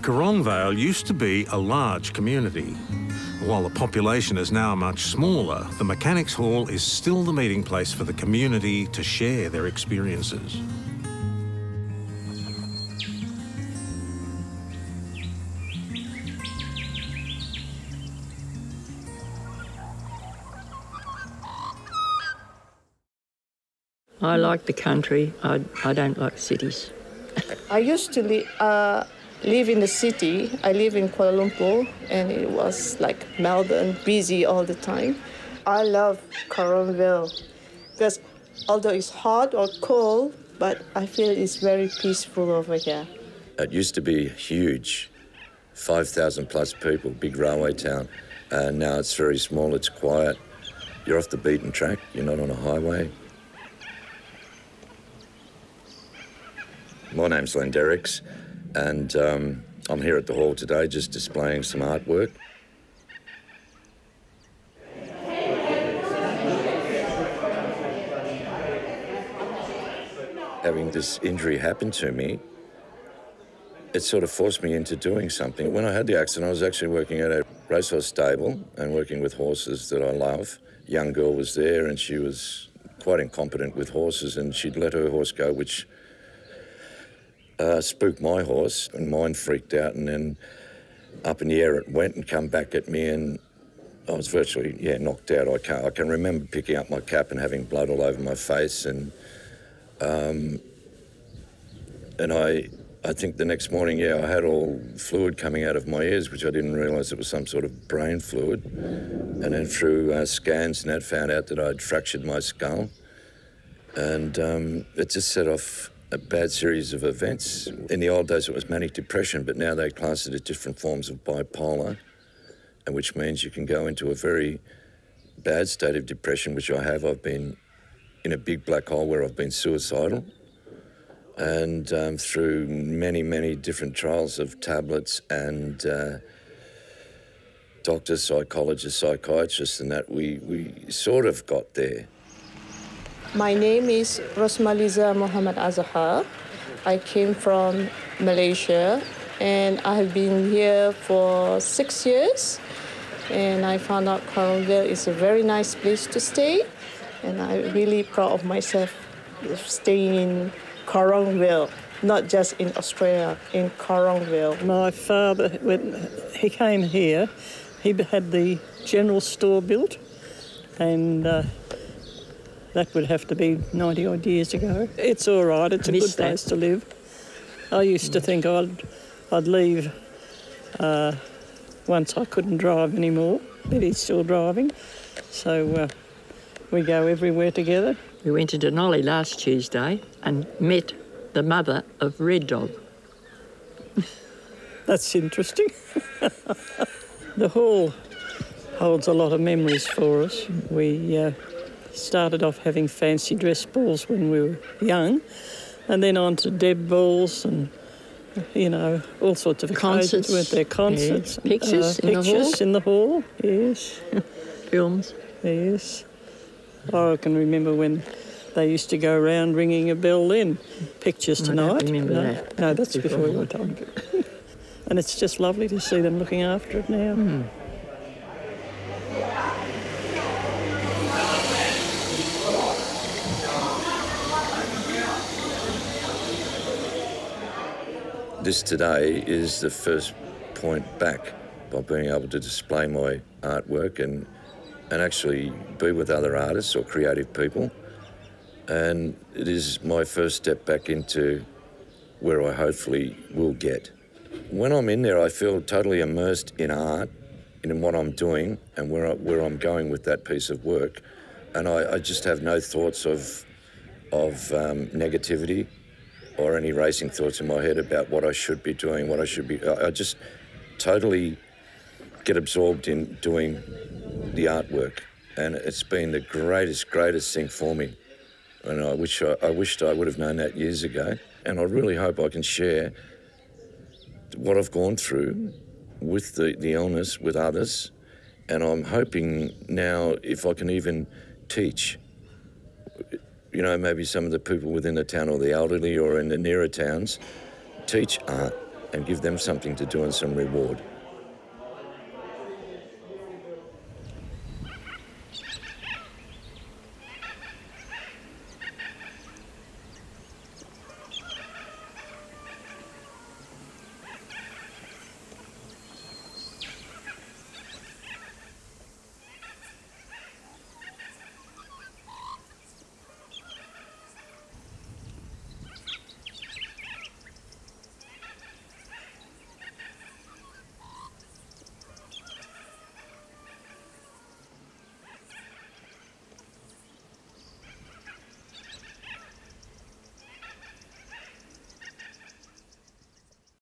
Korongvale used to be a large community. While the population is now much smaller, the Mechanics Hall is still the meeting place for the community to share their experiences. I like the country. I don't like cities. I used to live in the city. I live in Kuala Lumpur, and it was like Melbourne, busy all the time. I love Korongvale because although it's hot or cold, but I feel it's very peaceful over here. It used to be huge, 5,000 plus people, big railway town, and now it's very small, it's quiet. You're off the beaten track, you're not on a highway. My name's Len Derricks, and I'm here at the hall today just displaying some artwork. Having this injury happen to me, it sort of forced me into doing something. When I had the accident, I was actually working at a racehorse stable and working with horses that I love. A young girl was there and she was quite incompetent with horses, and she'd let her horse go, which spooked my horse, and mine freaked out, and then up in the air it went and come back at me, and I was virtually, knocked out. I can remember picking up my cap and having blood all over my face, and I think the next morning, I had all fluid coming out of my ears, which I didn't realise it was some sort of brain fluid, and then through scans and that found out that I'd fractured my skull, and it just set off a bad series of events. In the old days it was manic depression, but now they class it as different forms of bipolar, and which means you can go into a very bad state of depression, which I have. I've been in a big black hole where I've been suicidal, and through many, many different trials of tablets and doctors, psychologists, psychiatrists and that, we sort of got there. My name is Rosmaliza Muhammad Azhar. I came from Malaysia, and I have been here for 6 years. And I found out Korongvale is a very nice place to stay, and I'm really proud of myself staying in Korongvale, not just in Australia, in Korongvale. My father, when he came here, he had the general store built, and that would have to be 90-odd years ago. It's all right, it's a good place to live. I used to think I'd leave once I couldn't drive anymore, but he's still driving. So we go everywhere together. We went to Denali last Tuesday and met the mother of Red Dog. That's interesting. The hall holds a lot of memories for us. We started off having fancy dress balls when we were young, and then on to deb balls and, all sorts of occasions. Weren't there? Concerts. Yeah. Pictures in the hall, yes. Films. Yes. I can remember when they used to go around ringing a bell then. Pictures tonight. I don't remember that. No, that's before your time. And it's just lovely to see them looking after it now. Mm. This today is the first point back by being able to display my artwork and actually be with other artists or creative people. And it is my first step back into where I hopefully will get. When I'm in there, I feel totally immersed in art, in what I'm doing and where I'm going with that piece of work. And I just have no thoughts of negativity or any racing thoughts in my head about what I should be doing, I just totally get absorbed in doing the artwork. And it's been the greatest thing for me. And I wished I would have known that years ago. And I really hope I can share what I've gone through with the illness with others. And I'm hoping now if I can even teach, maybe some of the people within the town or the elderly or in the nearer towns, teach art and give them something to do and some reward.